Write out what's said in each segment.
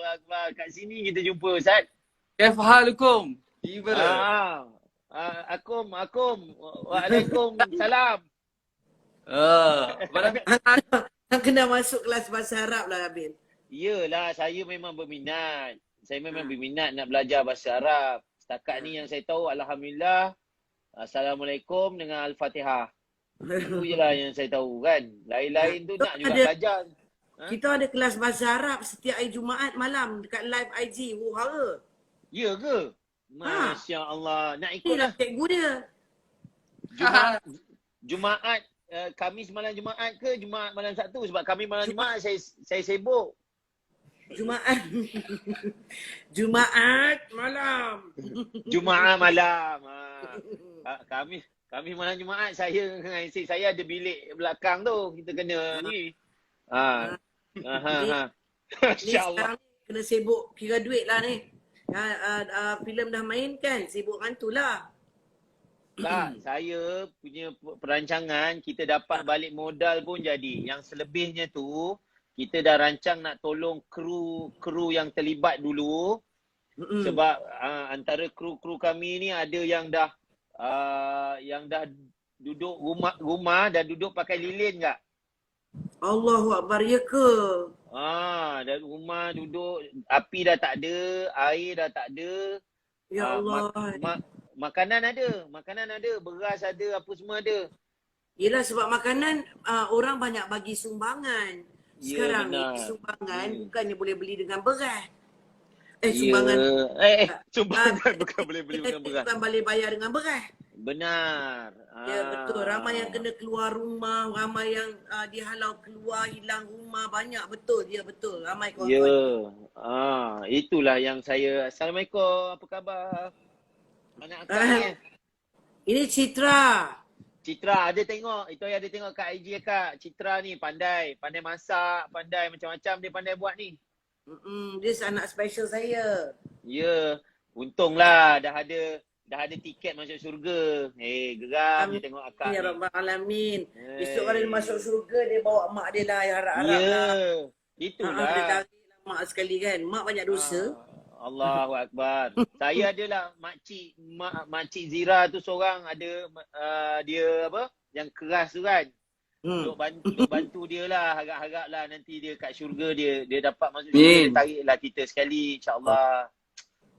Akbar. Kat sini kita jumpa, Ustaz. Kaif halukum? Gimana? Akum. Waalaikumsalam. Hang kena masuk kelas bahasa Arab lah, Abil. Iyalah, saya memang berminat. Nak belajar bahasa Arab. Setakat ni yang saya tahu, Alhamdulillah. Assalamualaikum dengan Al-Fatihah. Itu je lah yang saya tahu kan. Lain-lain tu nak juga belajar. Kita ada kelas bahasa Arab setiap hari Jumaat malam dekat live IG. Hara. Ya ke? Masya Allah. Nak ikut Inilah lah. cikgu dia. Jumaat. Khamis malam Jumaat ke Jumaat malam Sabtu? Sebab kami malam Jumaat saya sibuk. Jumaat malam. Jumaat malam. Kami malam Jumaat saya dengan isteri saya ada bilik belakang tu. Kita kena ni. Masya-Allah. Kena sibuk kira duit lah ni. Filem dah main kan, sibuk hantu lah. Tak, saya punya perancangan kita dapat balik modal pun jadi. Yang selebihnya tu kita dah rancang nak tolong kru yang terlibat dulu. Sebab antara kru kami ni ada yang dah duduk rumah dah duduk pakai lilin tak? Allahu Akbar, ya ke? Dah rumah duduk, api dah tak ada, air dah tak ada. Ya Allah. Makanan ada, beras ada, apa semua ada. Yelah sebab makanan orang banyak bagi sumbangan. Sekarang ni sumbangan bukannya boleh beli dengan beras. Sumbangan. Sumbangan bukan boleh beli dengan beras. Bukan boleh bayar dengan beras. Benar. Ya betul. Ramai yang kena keluar rumah, ramai yang dihalau keluar, hilang rumah, banyak betul. Ya betul. Ramai kawan-kawan. Ya. Itulah yang saya. Assalamualaikum. Apa khabar? Anak akak ni. Ini Citra. Citra ada tengok. Itu ada tengok kat IG akak. Citra ni pandai masak, pandai macam-macam dia pandai buat ni. Dia anak special saya. Ya. Untunglah dah ada tiket masuk syurga. Geram je tengok akak. Ya Rabbal Alamin. Besok kalau dia masuk syurga, dia bawa mak dia lah yang harap-harap lah. Itulah. Dia tarik lah mak sekali kan. Mak banyak dosa. Allahu Akbar. Saya adalah makcik Zira tu seorang ada dia apa? Yang keras tu kan. Duk bantu dia lah, harap-harap lah nanti dia kat syurga dia dapat masuk syurga, dia tariklah kita sekali insya-Allah.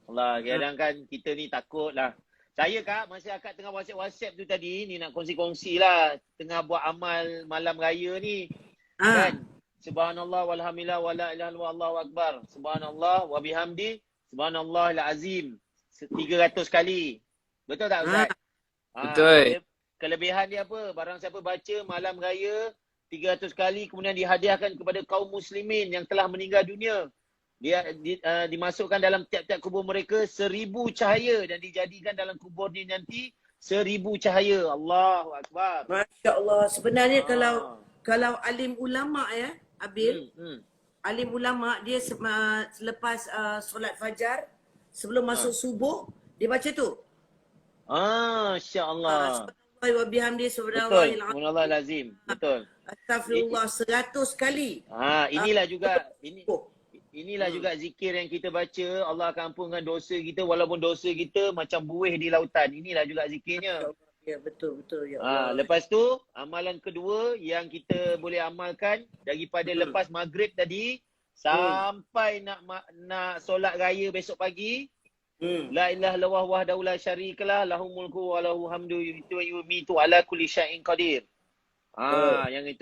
Allah, kadang kan kita ni takut lah. Saya Kak, masa akak tengah WhatsApp tu tadi ni nak kongsi-kongsi lah tengah buat amal malam raya ni. Kan? Subhanallah walhamdulillah wala ilaha illallah Allahu akbar. Subhanallah wa bihamdi subhanallahil azim 300 kali. Betul tak Ustaz? Betul. Kelebihan dia apa? Barang siapa baca malam raya 300 kali kemudian dihadiahkan kepada kaum muslimin yang telah meninggal dunia. Dia dimasukkan dalam tiap-tiap kubur mereka 1000 cahaya dan dijadikan dalam kubur dia nanti 1000 cahaya. Allahu akbar. Masya-Allah. Sebenarnya kalau alim ulama ya, Abil, alim ulama dia selepas solat fajar sebelum masuk subuh dia baca tu. Masya-Allah. Subhanallah wa bihamdi subhanallahil azim. Betul. Astagfirullah 100 kali. Inilah juga zikir yang kita baca. Allah akan ampunkan dosa kita walaupun dosa kita macam buih di lautan. Inilah juga zikirnya. Ya betul ya Allah. Lepas tu amalan kedua yang kita boleh amalkan daripada lepas maghrib tadi sampai nak solat raya besok pagi. La ilaha illallah wahdahu la syarikalah lahul mulku wa lahul hamdu yumiitu ala kulli syai'in qadir. Yang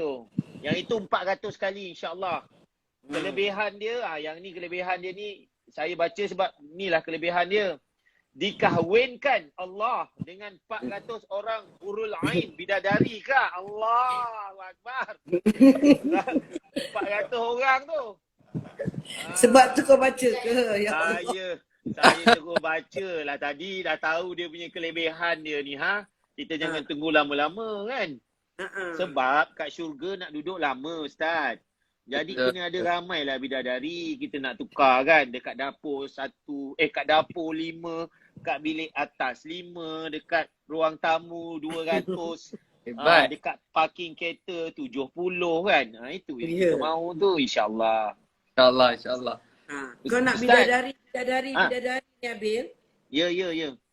itu 400 kali insya-Allah. Kelebihan dia, yang ni kelebihan dia ni saya baca sebab inilah kelebihan dia. Dikahwinkan Allah dengan 400 orang hurul ain bidadari Kak. Allahu akbar. 400 orang tu. Sebab tu kau baca ke? Ya Allah. Saya terus baca lah tadi dah tahu dia punya kelebihan dia ni Kita jangan tunggu lama-lama kan. Sebab kat syurga nak duduk lama Ustaz. Jadi kena ada ramai lah bidadari kita nak tukar kan. Dekat dapur kat dapur 5, kat bilik atas 5, dekat ruang tamu 200. Hebat. Dekat parking kereta 70 kan. Itu yang kita mahu tu insya-Allah. InsyaAllah. Kau nak Ustaz. bidadari ni Abil? Ya.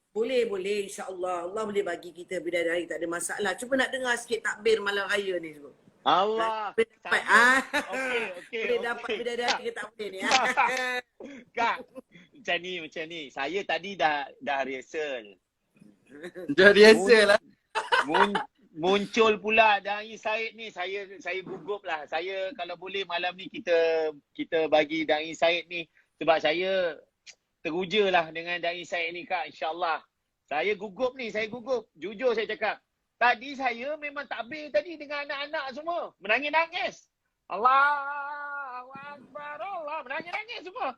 Boleh. InsyaAllah. Allah boleh bagi kita bidadari, tak ada masalah. Cuba nak dengar sikit takbir malam raya ni. Allah. Boleh dapat. Okey. Boleh dapat bidadari ke tak boleh ni? Kak, macam ni. Saya tadi dah rehearsal. Dah biasa lah. Muncul pula Dai Said ni, saya gugup lah. Saya kalau boleh malam ni kita bagi Dai Said ni, sebab saya teruja lah dengan Dai Said ni Kak, insyaAllah. Saya gugup. Jujur saya cakap. Tadi saya memang takbir tadi dengan anak-anak semua. Menangis-nangis. Allahu Akbar, Allah. Menangis-nangis semua.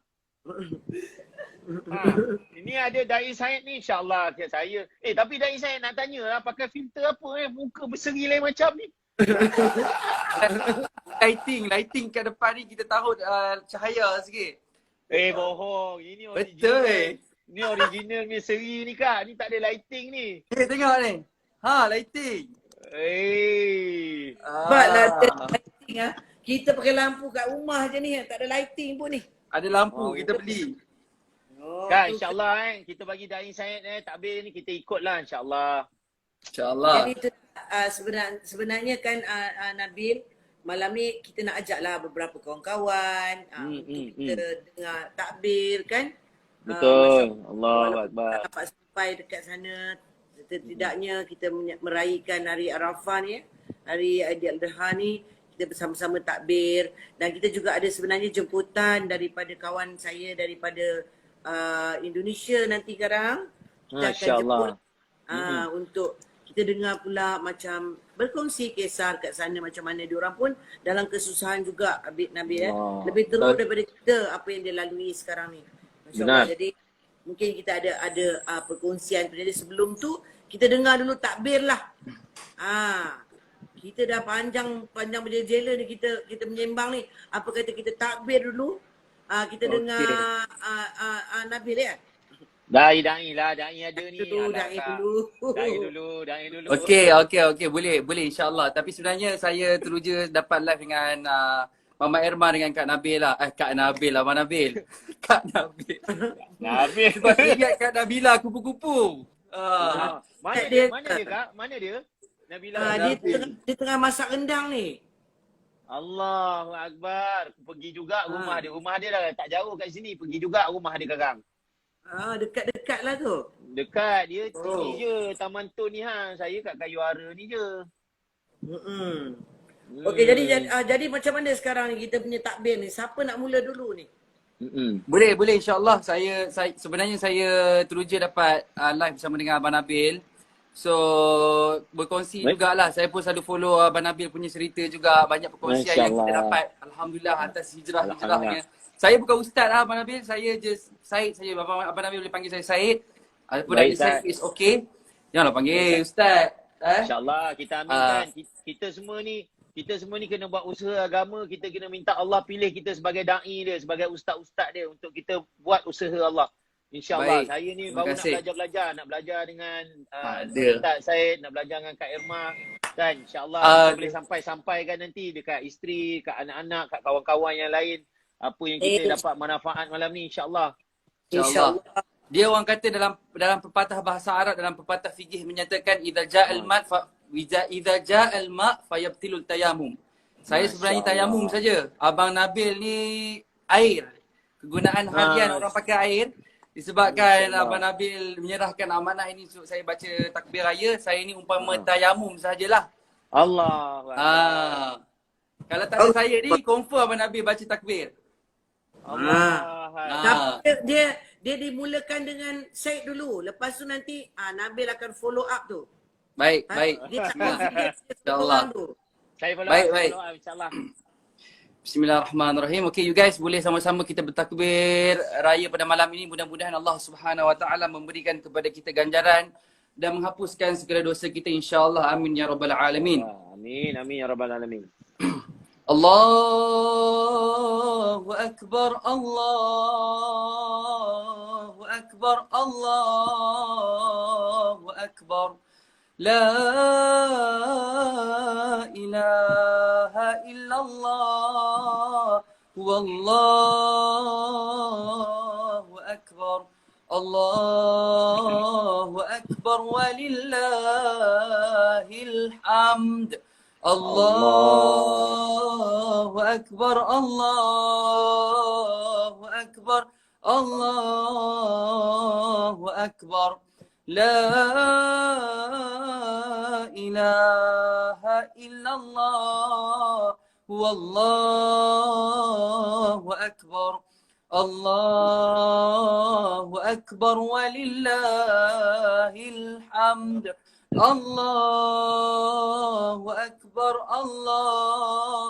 Ini ada Dai Said ni, insyaAllah saya. Tapi Dai Said nak tanya lah, pakai filter apa muka berseri lain macam ni? Lighting kat depan ni kita taruh cahaya sikit. Bohong. Ini original. Betul. Ni original ni seri ni Kak. Ni tak ada lighting ni. Tengok ni. Lighting. Sebablah ada lighting Kita pakai lampu kat rumah je ni, tak ada lighting pun ni. Ada lampu, kita beli. Kak, insyaAllah kita bagi Dai Said takbir ni, kita ikutlah insyaAllah. InsyaAllah. Jadi itu sebenarnya kan Nabil, malam ni kita nak ajak lah beberapa kawan-kawan untuk kita dengar takbir kan. Betul. Allahu Akbar. Dapat sampai dekat sana, setidaknya kita meraihkan hari Arafah ni, hari Aidiladha ni, kita bersama-sama takbir. Dan kita juga ada sebenarnya jemputan daripada kawan saya daripada Indonesia nanti sekarang. Kita akan jemput untuk kita dengar pula macam berkongsi kisah kat sana, macam mana diorang pun dalam kesusahan juga Nabil lebih teruk daripada kita apa yang dia lalui sekarang ni. Masya-Allah. Jadi mungkin kita ada perkongsian. Jadi sebelum tu kita dengar dulu takbir lah. Kita dah panjang berjela ni kita menyembang ni. Apa kata kita takbir dulu? Kita dengar Nabil ya. Dai lah, Dai ada ni. Dai dulu. Okey. Boleh insyaAllah. Tapi sebenarnya saya teruja dapat live dengan Mama Irma dengan Kak Nabil lah. Kak Nabil lah, Abang Nabil. Kak Nabil. Sebab saya ingat Kak Nabila kupu-kupu. Mana dia Kak? Mana dia? Nabila. Dia tengah masak rendang ni. Allahu Akbar. Pergi juga rumah dia. Rumah dia dah tak jauh kat sini. Pergi juga rumah dia sekarang. Dekat-dekat lah tu. Dekat. Dia sini je. Taman Tun ni Saya kat Kayuara ni je. Okey, jadi macam mana sekarang ni kita punya takbir ni? Siapa nak mula dulu ni? Boleh insyaAllah. Saya sebenarnya saya teruja dapat live bersama dengan Abang Nabil. So berkongsi jugalah. Saya pun selalu follow Abang Nabil punya cerita juga. Banyak perkongsian yang kita dapat. Alhamdulillah atas hijrahnya. Saya bukan ustaz lah Abang Nabil. Saya just Said saja. Abang Nabil boleh panggil saya Said. Ataupun Nabil Said is okay. Janganlah panggil ustaz. InsyaAllah kita aminkan. Kita semua ni kena buat usaha agama. Kita kena minta Allah pilih kita sebagai da'i dia, sebagai ustaz-ustaz dia untuk kita buat usaha Allah. InsyaAllah. Saya ni baru nak belajar dengan Ustaz Said, nak belajar dengan Kak Irma. Kan InsyaAllah kita boleh sampaikan nanti dekat isteri, kat anak-anak, kat kawan-kawan yang lain. Apa yang kita dapat manfaat malam ni insyaAllah. InsyaAllah. Dia orang kata dalam pepatah bahasa Arab, dalam pepatah fiqh menyatakan idza ja'al ma' fayabtilul tayammum. Saya sebenarnya tayamum saja. Abang Nabil ni air. Kegunaan harian orang pakai air. Disebabkan Abang Nabil menyerahkan amanah ini untuk saya baca takbir raya, saya ni umpama tayamum sajalah. Allah. Kalau tak ada saya ni, confirm Abang Nabil baca takbir. Dia dimulakan dengan Said dulu. Lepas tu nanti Nabil akan follow up tu. Baik. InsyaAllah. Saya follow up insyaAllah. Bismillahirrahmanirrahim. Okay, you guys boleh sama-sama kita bertakbir raya pada malam ini. Mudah-mudahan Allah Subhanahu Wa Taala memberikan kepada kita ganjaran dan menghapuskan segala dosa kita insya-Allah. Amin ya rabbal alamin. Amin ya rabbal alamin. Allahu akbar, Allahu akbar, Allahu akbar. لا إله إلا الله Wallahu akbar. Allahu akbar walillahil hamd. Allah. Allahu akbar. Allahu akbar. Allahu akbar. La ilaha illallah. Wallahu akbar. Allahu akbar walillahil hamd. Allahu akbar. Allahu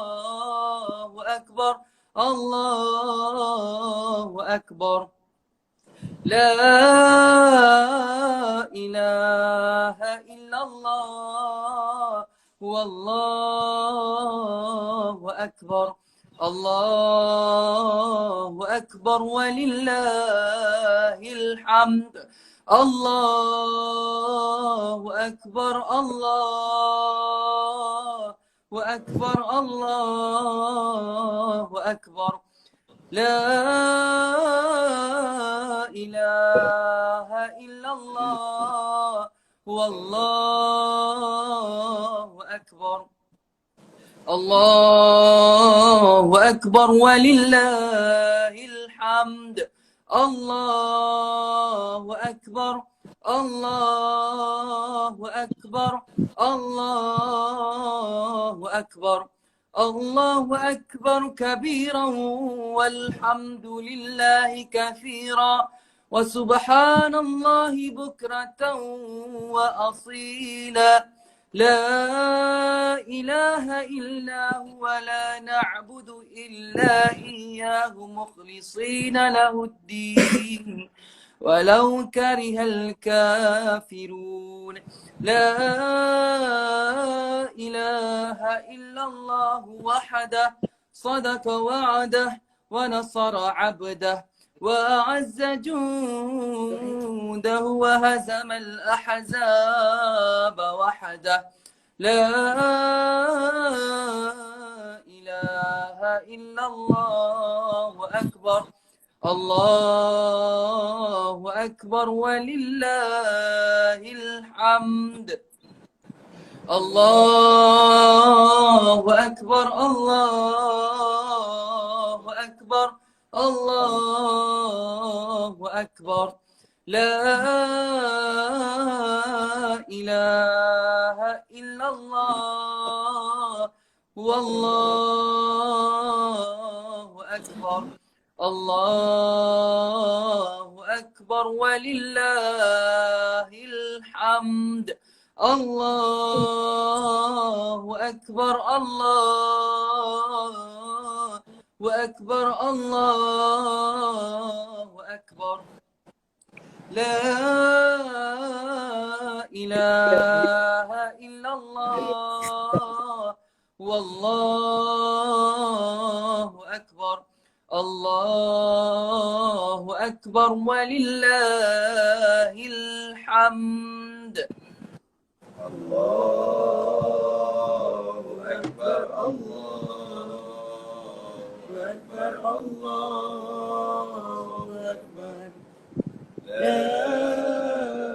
akbar. Allahu akbar. La ilaha illallah. Wallahu akbar. Allahu akbar walillahil hamd. Allahu akbar. Allahu akbar. Allahu akbar. La ilaha illallah. Wallahu akbar. Allahu akbar walillahil hamd. Allahu akbar. Allahu akbar. Allahu akbar. Allahu akbar kabiran walhamdulillahi kathira wa subhanallahi bukratan wa asila. La ilaha illa huwa la na'budu illa iyyahu mukhlisina lahuddin walau karihal kafirun. La ilaha illallah wahdah sadaqa wa'dah wa nasara 'abdah وأعز جنده وهزم الأحزاب وحده. لا إله إلا الله أكبر. الله أكبر ولله الحمد. الله أكبر. الله أكبر. الله أكبر. لا إله إلا الله. والله أكبر. الله أكبر ولله الحمد. الله أكبر. الله أكبر. الله أكبر. لا إله إلا الله. والله أكبر. الله أكبر ولله الحمد. الله أكبر. الله أكبر. الله أكبر.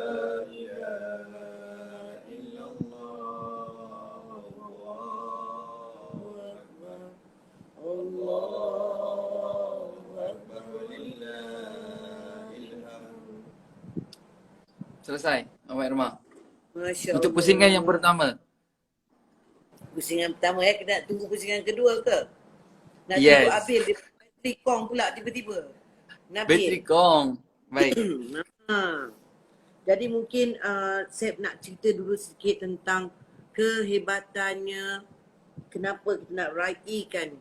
لا إله إلا الله. الله أكبر. الله أكبر ولله الحمد. Selesai, Awak Rumah. Masya Untuk Allah. pusingan yang pertama. Pusingan pertama kena tunggu pusingan kedua ke? Nak Yes. tunggu Abil dia bateri kong pula tiba-tiba. Bateri kong. Baik. Ha. Jadi mungkin saya nak cerita dulu sikit tentang kehebatannya kenapa kita nak raikan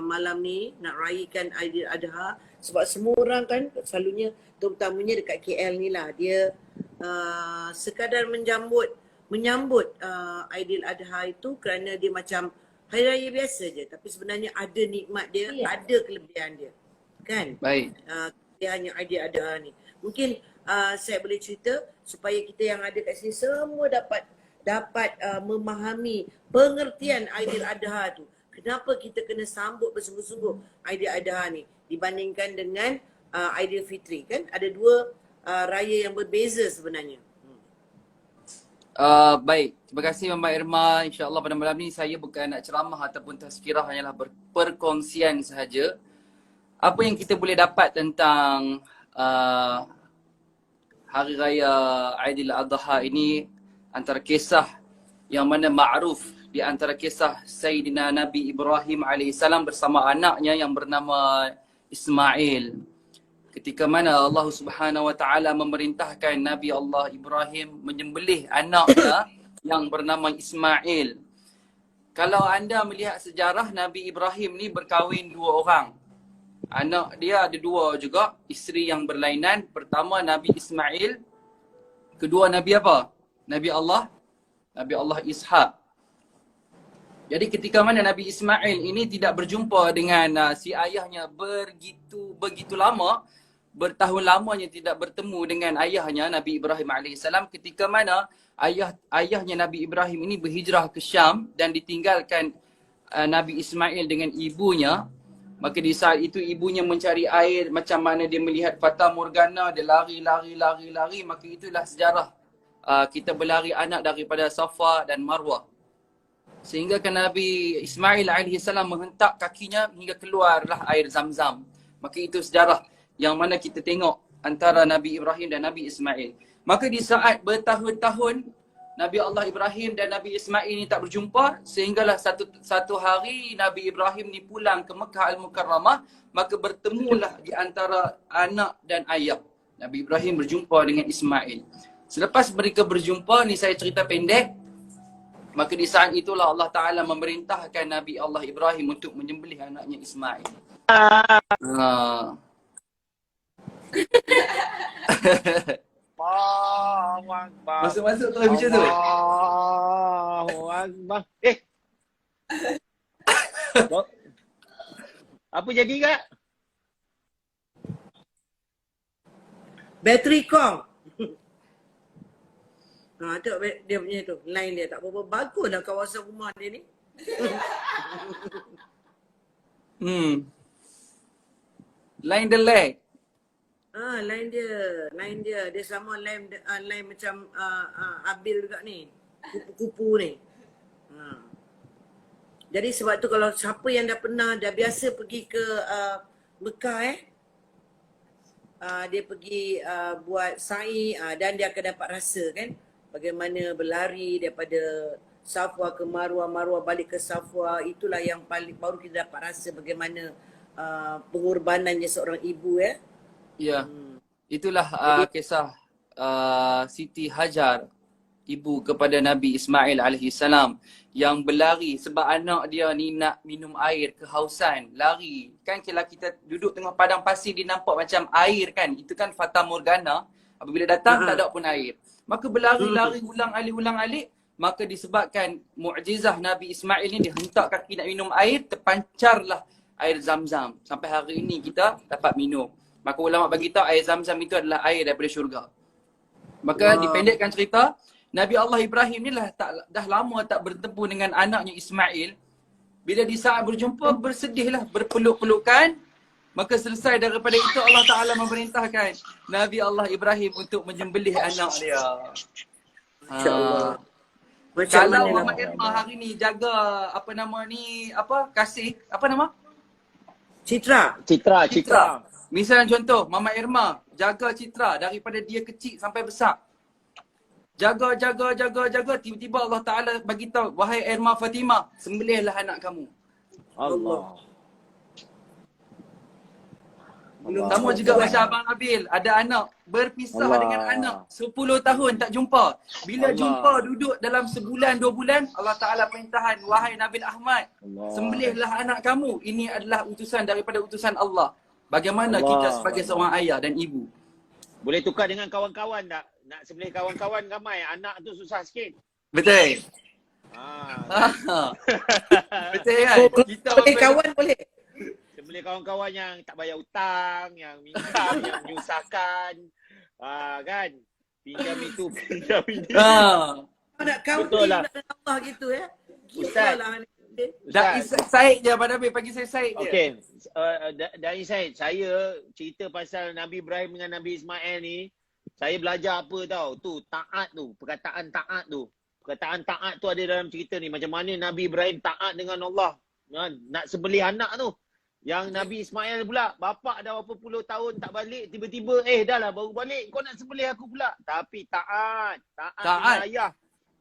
malam ni, nak raikan Aidiladha. Sebab semua orang kan selalunya, terutamanya dekat KL ni lah, dia sekadar menyambut Aidiladha itu kerana dia macam hari raya biasa je. Tapi sebenarnya ada nikmat dia, ada kelebihan dia. Kan? Baik. Kelebihannya Aidiladha ni. Mungkin saya boleh cerita supaya kita yang ada kat sini semua dapat memahami pengertian Aidiladha tu. kenapa kita kena sambut bersungguh-sungguh Aidiladha ni dibandingkan dengan Aidilfitri kan? Ada dua raya yang berbeza sebenarnya. Baik, terima kasih Mama Irma. InsyaAllah pada malam ni saya bukan nak ceramah ataupun tazkirah, hanyalah perkongsian sahaja. Apa yang kita boleh dapat tentang Hari Raya Aidiladha ini, antara kisah yang mana ma'ruf di antara kisah Sayyidina Nabi Ibrahim AS bersama anaknya yang bernama Ismail. Ketika mana Allah Subhanahu Wa Taala memerintahkan Nabi Allah Ibrahim menyembelih anaknya yang bernama Ismail. Kalau anda melihat sejarah, Nabi Ibrahim ni berkahwin dua orang. Anak dia ada dua juga, isteri yang berlainan. Pertama Nabi Ismail, kedua Nabi apa? Nabi Allah Ishaq. Jadi ketika mana Nabi Ismail ini tidak berjumpa dengan si ayahnya begitu lama, bertahun lamanya tidak bertemu dengan ayahnya Nabi Ibrahim AS, ketika mana ayahnya Nabi Ibrahim ini berhijrah ke Syam dan ditinggalkan Nabi Ismail dengan ibunya. Maka di saat itu ibunya mencari air, macam mana dia melihat Fata Morgana, dia lari, maka itulah sejarah kita berlari anak daripada Safa dan Marwah. Sehingga kan Nabi Ismail AS menghentak kakinya hingga keluarlah air Zamzam. Maka itu sejarah yang mana kita tengok antara Nabi Ibrahim dan Nabi Ismail. Maka di saat bertahun-tahun Nabi Allah Ibrahim dan Nabi Ismail ini tak berjumpa, sehinggalah satu hari Nabi Ibrahim ni pulang ke Mekah Al-Mukarramah, maka bertemulah di antara anak dan ayah. Nabi Ibrahim berjumpa dengan Ismail. Selepas mereka berjumpa, ni saya cerita pendek, maka di saat itulah Allah Ta'ala memerintahkan Nabi Allah Ibrahim untuk menyembelih anaknya Ismail. Allahu Akbar. Masuk-masuk tu macam tu. Allahu Akbar. Apa jadi kak? Bateri kong. Tengok dia punya tu, line dia tak berapa baguslah kawasan rumah dia ni. Line the leg. Line dia sama line macam Abil juga ni. Kupu-kupu ni. Jadi sebab tu kalau siapa yang dah biasa pergi ke Mekah dia pergi buat sa'i dan dia akan dapat rasa kan bagaimana berlari daripada Safwa ke Marwah, Marwah balik ke Safwa. Itulah yang paling baru kita dapat rasa bagaimana pengorbanannya seorang ibu ya. Ya, itulah kisah Siti Hajar, ibu kepada Nabi Ismail AS, yang berlari sebab anak dia ni nak minum air, kehausan, lari. Kan kalau kita duduk tengah padang pasir, dia nampak macam air kan, itu kan Fata Morgana. Apabila datang tak ada pun air. Maka berlari-lari ulang-alik, maka disebabkan mukjizah Nabi Ismail ni, dia hentak kaki nak minum air, terpancarlah air Zamzam. Sampai hari ini kita dapat minum. Maka ulama bagi tahu air Zamzam itu adalah air daripada syurga. Maka dipendekkan cerita, Nabi Allah Ibrahim ni dah lama tak bertemu dengan anaknya Ismail. Bila di saat berjumpa, bersedihlah, berpeluk-pelukan. Maka selesai daripada itu Allah Ta'ala memerintahkan Nabi Allah Ibrahim untuk menyembelih anak dia. InsyaAllah. Kalau Mama Irma hari ni jaga kasih, apa nama? Citra. Misalnya contoh, Mama Irma jaga Citra daripada dia kecil sampai besar. Jaga, tiba-tiba Allah Ta'ala bagi tahu, wahai Irma Fatimah, sembelihlah anak kamu. Allah. Sama juga macam Abang Nabil, ada anak, berpisah dengan anak 10 tahun tak jumpa. Bila jumpa duduk dalam sebulan, 2 bulan, Allah Ta'ala perintahkan, wahai Nabil Ahmad, sembelihlah anak kamu. Ini adalah utusan daripada utusan Allah. Bagaimana kita sebagai seorang ayah dan ibu? Boleh tukar dengan kawan-kawan tak? Nak sembelih kawan-kawan ramai, anak tu susah sikit. Betul. Betul kan? Kita boleh kawan boleh. Sembelih kawan-kawan yang tak bayar hutang, yang minta, yang menyusahkan. Kan? Pinjam itu, pinjam ini. Nak kawan betul lah. Allah gitu ya. Ustaz, Said je Abang Nabil, bagi saya Said je. Okey. Dari Said, saya cerita pasal Nabi Ibrahim dengan Nabi Ismail ni, saya belajar apa tahu? Tu taat tu, perkataan taat tu. Perkataan taat tu ada dalam cerita ni. Macam mana Nabi Ibrahim taat dengan Allah. Nak sembelih anak tu. Yang Nabi Ismail pula, bapak dah berapa puluh tahun tak balik, tiba-tiba dah lah baru balik, kau nak sembelih aku pula. Tapi taat dengan ayah.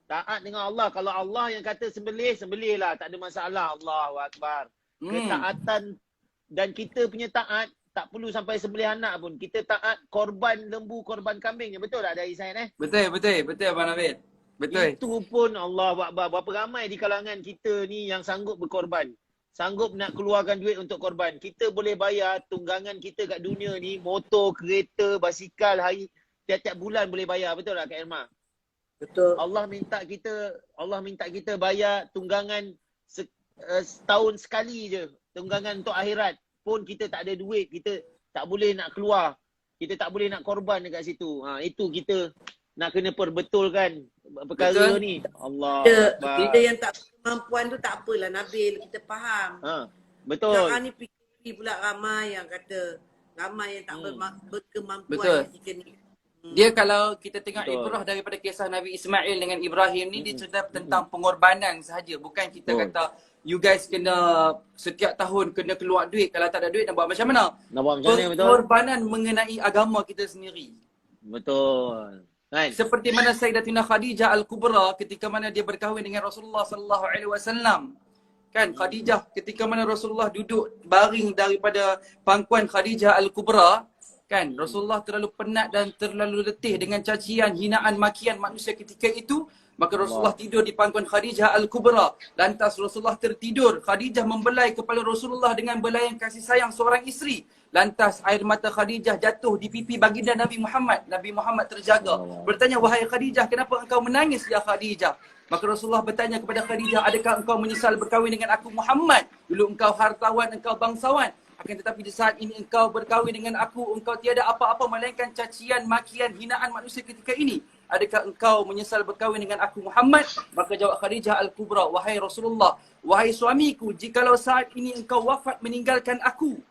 Taat dengan Allah. Kalau Allah yang kata sembelih, sembelihlah. Tak ada masalah. Allahu Akbar. Ketaatan dan kita punya taat, tak perlu sampai sembelih anak pun. Kita taat korban lembu, korban kambing. Betul tak dari Zain Betul Abang Nabil. Betul. Itu pun Allahu Akbar. Berapa ramai di kalangan kita ni yang sanggup berkorban. Sanggup nak keluarkan duit untuk korban. Kita boleh bayar tunggangan kita kat dunia ni, motor, kereta, basikal, tiap-tiap bulan boleh bayar. Betul tak Kak Irma? Betul. Allah minta kita bayar tunggangan setahun sekali je. Tunggangan untuk akhirat. Pun kita tak ada duit, kita tak boleh nak keluar. Kita tak boleh nak korban dekat situ. Itu kita nak kena perbetulkan perkara ni. Allah. Kita yang tak kemampuan tu tak apalah Nabil, kita faham. Betul. Sekarang ni fikir pula ramai yang kata, ramai yang tak berkemampuan ketika ni. Dia kalau kita tengok ibrah daripada kisah Nabi Ismail dengan Ibrahim ni, dia cerita tentang pengorbanan sahaja. Bukan kita kata you guys kena setiap tahun kena keluar duit. Kalau tak ada duit nak buat macam mana? Nak buat macam mana, betul? Pengorbanan mengenai agama kita sendiri. Betul. Right. Seperti mana Sayyidatina Khadijah Al-Kubra ketika mana dia berkahwin dengan Rasulullah sallallahu alaihi wasallam. Kan Khadijah ketika mana Rasulullah duduk baring daripada pangkuan Khadijah Al-Kubra, kan Rasulullah terlalu penat dan terlalu letih dengan cacian, hinaan, makian manusia ketika itu, maka Rasulullah tidur di pangkuan Khadijah Al-Kubra. Lantas Rasulullah tertidur, Khadijah membelai kepala Rasulullah dengan belayan kasih sayang seorang isteri. Lantas air mata Khadijah jatuh di pipi baginda Nabi Muhammad. Nabi Muhammad terjaga. Bertanya, wahai Khadijah, kenapa engkau menangis ya Khadijah? Maka Rasulullah bertanya kepada Khadijah, adakah engkau menyesal berkahwin dengan aku Muhammad? Dulu engkau hartawan, engkau bangsawan. Akan tetapi di saat ini engkau berkahwin dengan aku, engkau tiada apa-apa melainkan cacian, makian, hinaan manusia ketika ini. Adakah engkau menyesal berkahwin dengan aku Muhammad? Maka jawab Khadijah Al-Kubra, wahai Rasulullah, wahai suamiku, jikalau saat ini engkau wafat meninggalkan aku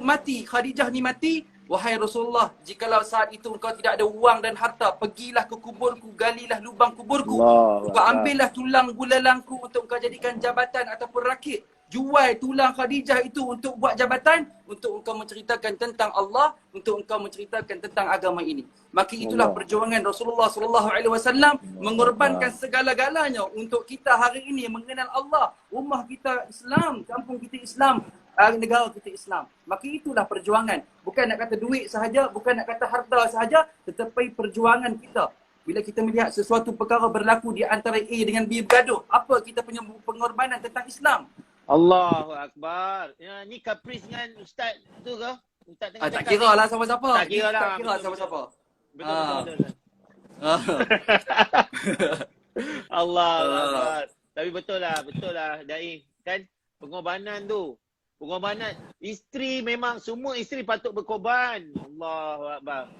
mati, Khadijah ni mati, wahai Rasulullah, jikalau saat itu engkau tidak ada wang dan harta, pergilah ke kuburku, galilah lubang kuburku, engkau ambillah tulang bulalangku untuk engkau jadikan jabatan ataupun rakit. Jual tulang Khadijah itu untuk buat jabatan, untuk engkau menceritakan tentang Allah, untuk engkau menceritakan tentang agama ini. Maka itulah perjuangan Rasulullah sallallahu alaihi wasallam mengorbankan segala-galanya untuk kita hari ini mengenal Allah, rumah kita Islam, kampung kita Islam, negara kita Islam. Maka itulah perjuangan. Bukan nak kata duit sahaja, bukan nak kata harta sahaja, tetapi perjuangan kita. Bila kita melihat sesuatu perkara berlaku di antara A dengan B bergaduh, apa kita punya pengorbanan tentang Islam? Allahu Akbar. Ni kapris dengan ustaz tu ke? Ustaz tengah tak kira lah siapa-siapa. Tak kira lah. Tak kira siapa-siapa. Betul. Allahu Akbar. Tapi betul lah Dai. Kan pengorbanan tu. Pengorbanan. Isteri memang semua isteri patut berkorban. Allahu Akbar.